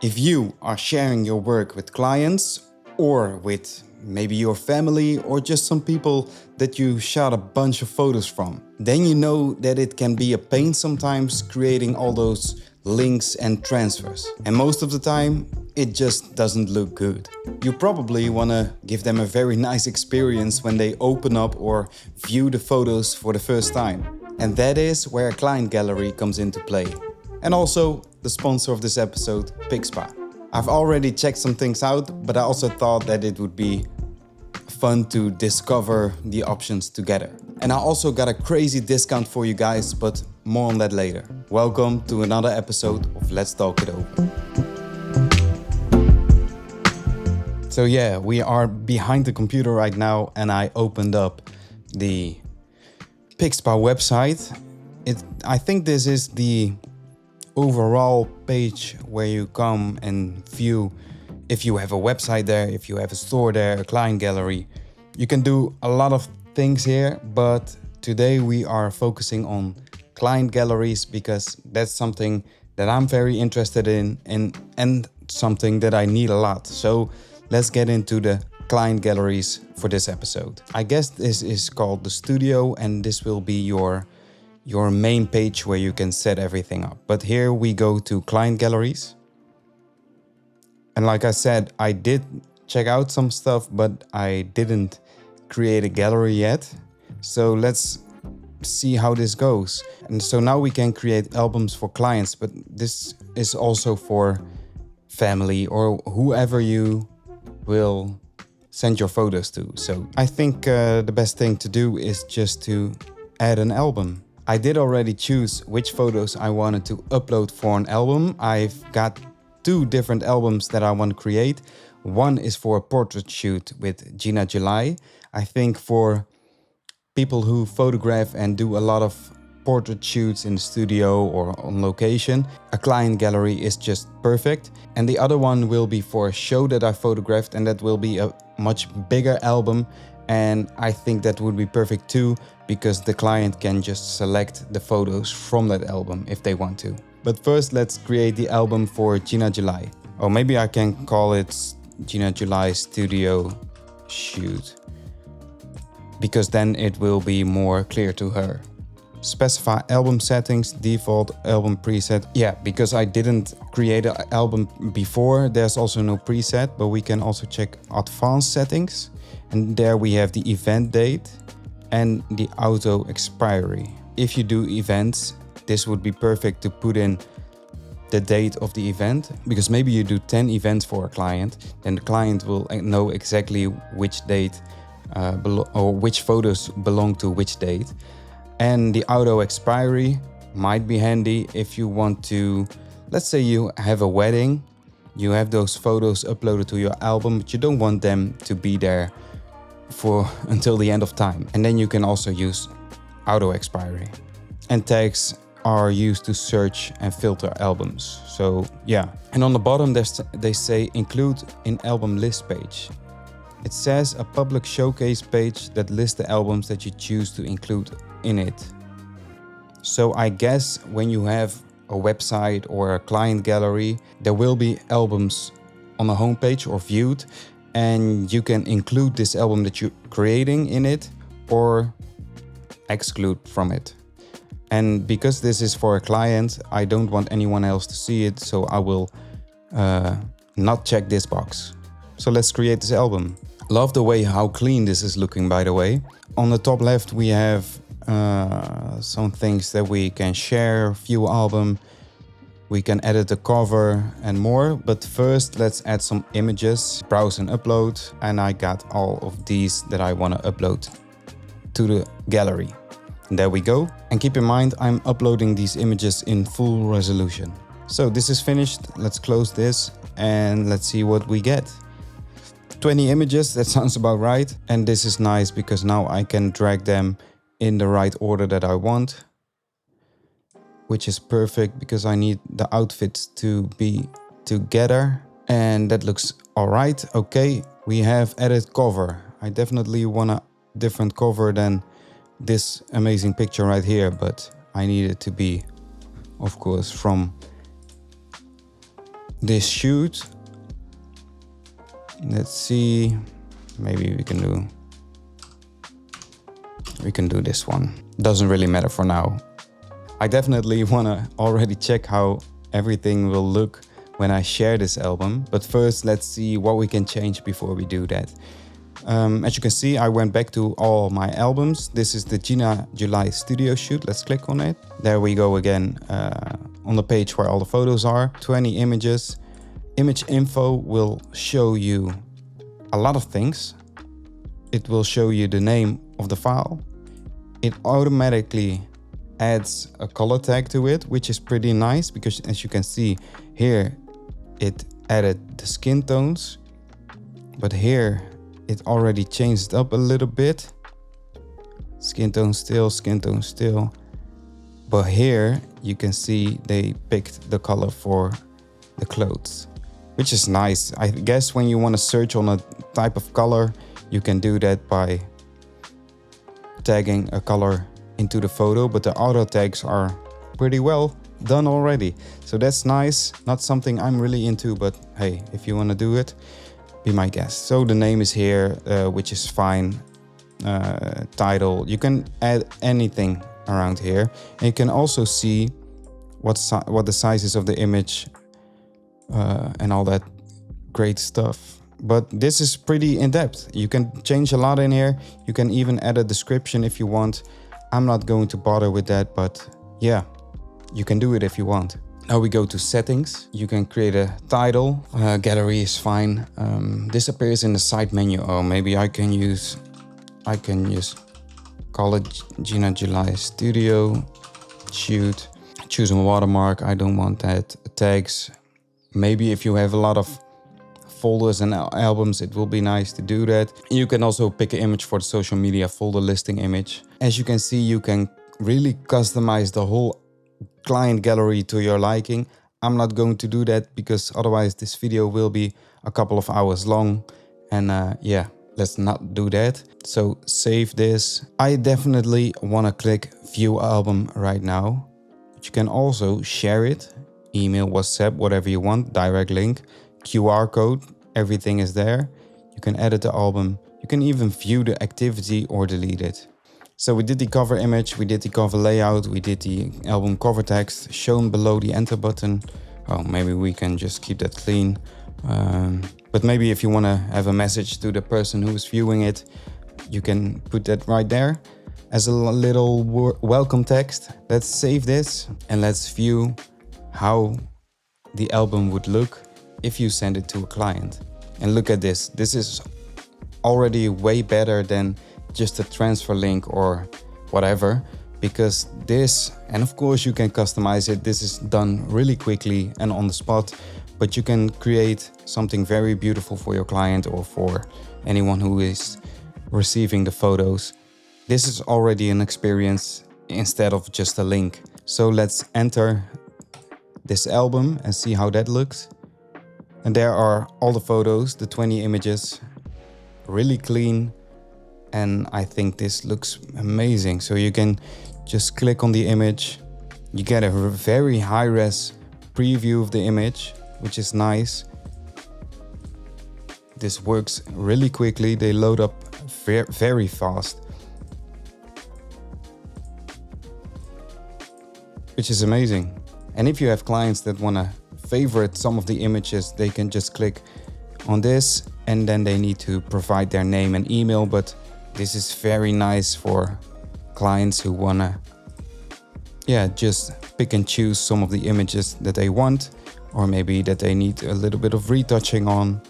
If you are sharing your work with clients or with maybe your family or just some people that you shot a bunch of photos from, then you know that it can be a pain sometimes creating all those links and transfers. And most of the time, it just doesn't look good. You probably want to give them a very nice experience when they open up or view the photos for the first time. And that is where a client gallery comes into play. And also the sponsor of this episode, Pixpa. I've already checked some things out, but I also thought that it would be fun to discover the options together. And I also got a crazy discount for you guys, but more on that later. Welcome to another episode of Let's Talk It Over. So yeah, we are behind the computer right now and I opened up the Pixpa website. I think this is the overall page where you come and view if you have a website there, if you have a store there, a client gallery. You can do a lot of things here, but today we are focusing on client galleries because that's something that I'm very interested in and something that I need a lot. So let's get into the client galleries for this episode. I guess this is called the studio and this will be your main page where you can set everything up. But here we go to client galleries. And like I said, I did check out some stuff, but I didn't create a gallery yet. So let's see how this goes. And so now we can create albums for clients, but this is also for family or whoever you will send your photos to. So I think the best thing to do is just to add an album. I did already choose which photos I wanted to upload for an album. I've got 2 different albums that I want to create. One is for a portrait shoot with Gina July. I think for people who photograph and do a lot of portrait shoots in the studio or on location, a client gallery is just perfect. And the other one will be for a show that I photographed, and that will be a much bigger album. And I think that would be perfect too, because the client can just select the photos from that album if they want to. But first, let's create the album for Gina July. Or maybe I can call it Gina July Studio Shoot, because then it will be more clear to her. Specify album settings, default album preset. Yeah, because I didn't create an album before, there's also no preset, but we can also check advanced settings. And there we have the event date and the auto expiry. If you do events, this would be perfect to put in the date of the event, because maybe you do 10 events for a client, then the client will know exactly which date or which photos belong to which date. And the auto expiry might be handy if you want to, let's say you have a wedding, you have those photos uploaded to your album, but you don't want them to be there for until the end of time. And then you can also use auto expiry. And tags are used to search and filter albums. So yeah. And on the bottom they say include in album list page. It says a public showcase page that lists the albums that you choose to include in it. So I guess when you have a website or a client gallery, there will be albums on the homepage or viewed, and you can include this album that you're creating in it or exclude from it. And because this is for a client, I don't want anyone else to see it, so I will not check this box. So let's create this album. Love the way how clean this is looking, by the way. On the top left we have some things that we can share, view album, we can edit the cover and more. But first let's add some images, browse and upload. And I got all of these that I want to upload to the gallery. And there we go. And keep in mind, I'm uploading these images in full resolution. So this is finished. Let's close this and let's see what we get. 20 images, that sounds about right. And this is nice because now I can drag them in the right order that I want, which is perfect because I need the outfits to be together. And that looks all right. Okay, we have added cover. I definitely want a different cover than this amazing picture right here, but I need it to be, of course, from this shoot. Let's see, maybe we can do this one. Doesn't really matter for now. I definitely want to already check how everything will look when I share this album. But first, let's see what we can change before we do that. As you can see, I went back to all my albums. This is the Gina July studio shoot. Let's click on it. There we go again on the page where all the photos are. 20 images. Image info will show you a lot of things. It will show you the name of the file. It automatically adds a color tag to it, which is pretty nice because as you can see here, it added the skin tones, but here it already changed up a little bit. Skin tone still, skin tone still. But here you can see they picked the color for the clothes, which is nice. I guess when you want to search on a type of color, you can do that by tagging a color into the photo, but the auto tags are pretty well done already. So that's nice. Not something I'm really into, but hey, if you want to do it, be my guest. So the name is here, which is fine. Title, you can add anything around here. And you can also see what the size is of the image and all that great stuff. But this is pretty in-depth. You can change a lot in here. You can even add a description if you want. I'm not going to bother with that, but yeah, you can do it if you want. Now we go to settings. You can create a title. Gallery is fine. This appears in the side menu. Oh, maybe I can just call it Gina July Studio Shoot. Choose a watermark. I don't want that. Tags. Maybe if you have a lot of folders and albums, it will be nice to do that. You can also pick an image for the social media folder listing image. As you can see, you can really customize the whole client gallery to your liking. I'm not going to do that because otherwise this video will be a couple of hours long. And yeah, let's not do that. So save this. I definitely want to click view album right now. But you can also share it, email, WhatsApp, whatever you want, direct link, QR code, everything is there. You can edit the album. You can even view the activity or delete it. So we did the cover image, we did the cover layout, we did the album cover text shown below the enter button. Oh, maybe we can just keep that clean. But maybe if you want to have a message to the person who is viewing it, you can put that right there as a little welcome text. Let's save this and let's view how the album would look if you send it to a client. And look at this. This is already way better than just a transfer link or whatever, because this, and of course you can customize it. This is done really quickly and on the spot, but you can create something very beautiful for your client or for anyone who is receiving the photos. This is already an experience instead of just a link. So let's enter this album and see how that looks. And there are all the photos, the 20 images, really clean. And I think this looks amazing. So you can just click on the image. You get a very high-res preview of the image, which is nice. This works really quickly. They load up very fast, which is amazing. And if you have clients that want to favorite some of the images, they can just click on this and then they need to provide their name and email. But this is very nice for clients who wanna, just pick and choose some of the images that they want, or maybe that they need a little bit of retouching on,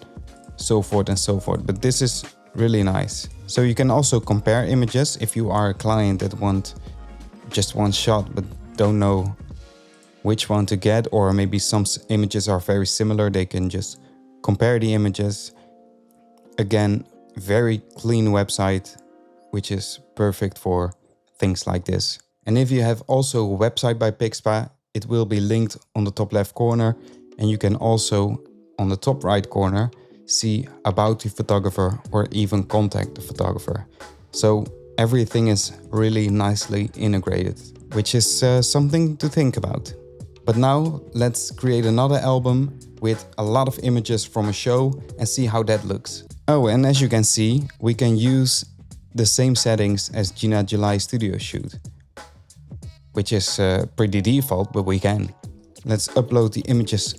so forth and so forth. But this is really nice. So you can also compare images if you are a client that want just one shot but don't know which one to get, or maybe some images are very similar. They can just compare the images. Again, very clean website, which is perfect for things like this. And if you have also a website by Pixpa, it will be linked on the top left corner. And you can also on the top right corner see about the photographer or even contact the photographer. So everything is really nicely integrated, which is something to think about. But now let's create another album with a lot of images from a show and see how that looks. Oh, and as you can see, we can use the same settings as Gina July Studio Shoot, which is pretty default, but we can. Let's upload the images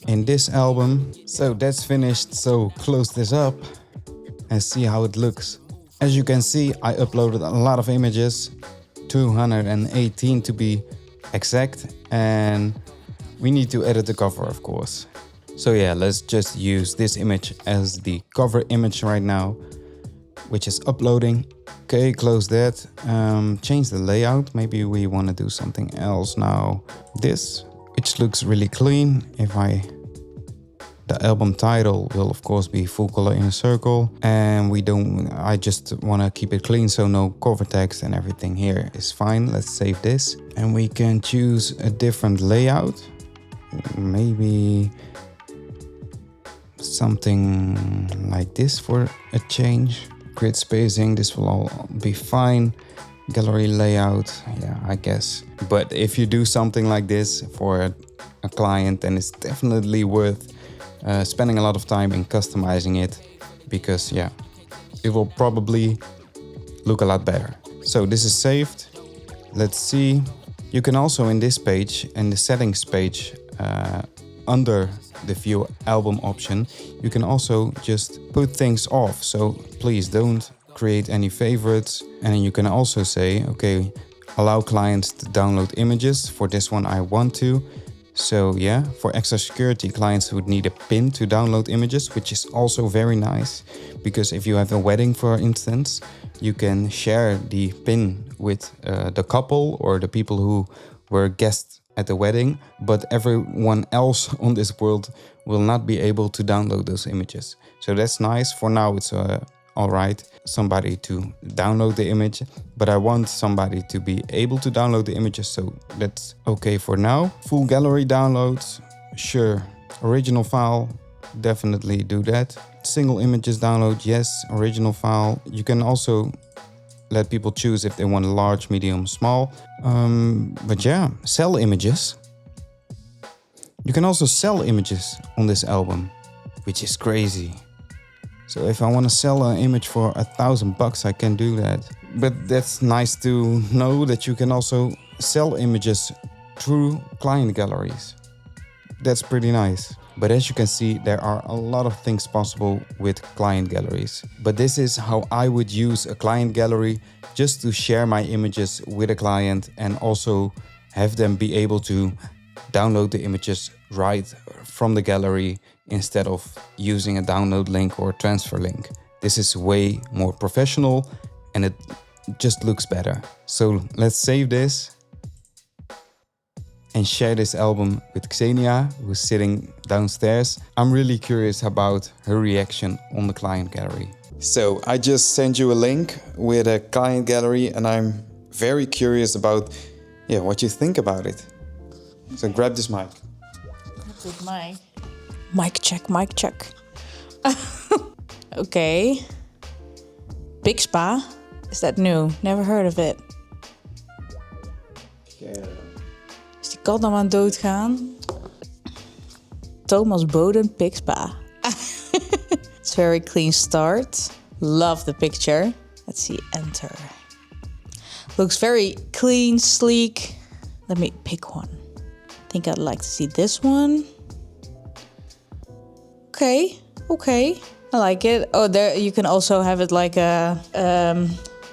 in this album. So that's finished, so close this up and see how it looks. As you can see, I uploaded a lot of images, 218 to be exact, and we need to edit the cover, of course. So yeah, let's just use this image as the cover image right now, which is uploading. Okay, close that. Change the layout. Maybe we want to do something else now. This, which looks really clean. The album title will of course be full color in a circle, and I just want to keep it clean, so no cover text and everything here is fine. Let's save this, and we can choose a different layout. Maybe something like this for a change. Grid spacing, this will all be fine. Gallery layout, yeah, I guess. But if you do something like this for a client, then it's definitely worth spending a lot of time in customizing it, because yeah, it will probably look a lot better. So this is saved. Let's see. You can also in this page, in the settings page, under the view album option, you can also just put things off. So please don't create any favorites. And then you can also say, okay, allow clients to download images. For this one, I want to. So yeah, for extra security, clients would need a pin to download images, which is also very nice, because if you have a wedding, for instance, you can share the pin with the couple or the people who were guests at the wedding, but everyone else on this world will not be able to download those images. So that's nice. For now, it's all right, somebody to download the image, but I want somebody to be able to download the images, so that's okay for now. Full gallery downloads, sure. Original file, definitely do that. Single images download, yes. Original file. You can also let people choose if they want a large, medium, small. But yeah, sell images. You can also sell images on this album, which is crazy. So if I want to sell an image for $1,000, I can do that. But that's nice to know that you can also sell images through client galleries. That's pretty nice. But as you can see, there are a lot of things possible with client galleries. But this is how I would use a client gallery, just to share my images with a client and also have them be able to download the images right from the gallery instead of using a download link or transfer link. This is way more professional and it just looks better. So let's save this and share this album with Xenia, who's sitting downstairs. I'm really curious about her reaction on the client gallery. So I just sent you a link with a client gallery and I'm very curious about what you think about it. So grab this mic. Good mic. Mic check, mic check. Okay. Pixpa? Is that new? Never heard of it. Is die kat nou aan het doodgaan? Thomas Boden, Pixpa. It's very clean start. Love the picture. Let's see, enter. Looks very clean, sleek. Let me pick one. I think I'd like to see this one. Okay. I like it. Oh, there you can also have it like a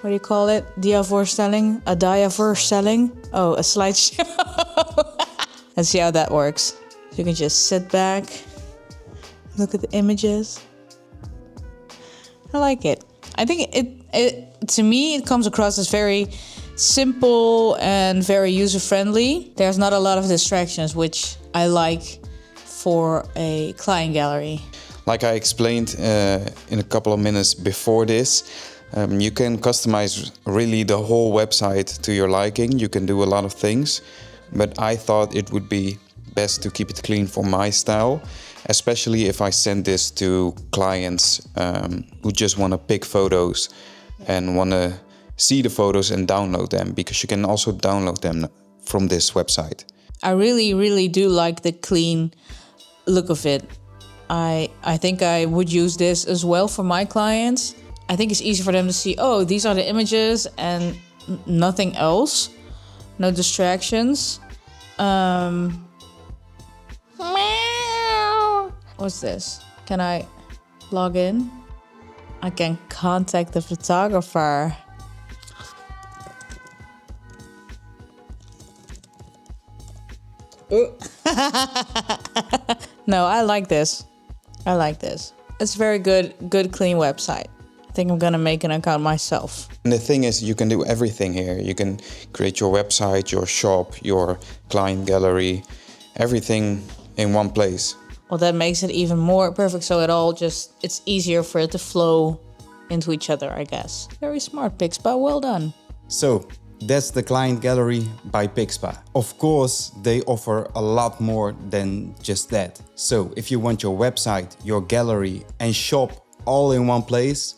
what do you call it? Diavoorstelling? A diavoorstelling? Oh, a slideshow. Let's see how that works. So you can just sit back, look at the images. I like it. I think it to me it comes across as very simple and very user-friendly. There's not a lot of distractions, which I like for a client gallery. Like I explained in a couple of minutes before this, you can customize really the whole website to your liking. You can do a lot of things, but I thought it would be best to keep it clean for my style, especially if I send this to clients who just want to pick photos and want to see the photos and download them, because you can also download them from this website. I really, really do like the clean look of it. I think I would use this as well for my clients. I think it's easy for them to see, oh, these are the images and nothing else. No distractions. What's this? Can I log in? I can contact the photographer. No, I like this. I like this. It's a very good, clean website. I think I'm gonna make an account myself. And the thing is, you can do everything here. You can create your website, your shop, your client gallery, everything in one place. Well, that makes it even more perfect. So it's easier for it to flow into each other, I guess. Very smart, Pixpa. Well done. So that's the client gallery by Pixpa. Of course, they offer a lot more than just that. So if you want your website, your gallery and shop all in one place,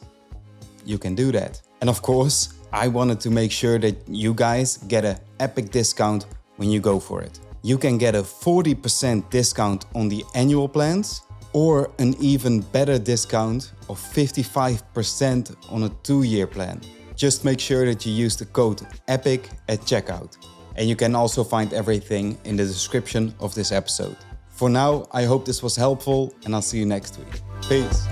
you can do that. And of course, I wanted to make sure that you guys get an epic discount when you go for it. You can get a 40% discount on the annual plans or an even better discount of 55% on a 2-year plan. Just make sure that you use the code EPIC at checkout. And you can also find everything in the description of this episode. For now, I hope this was helpful and I'll see you next week. Peace.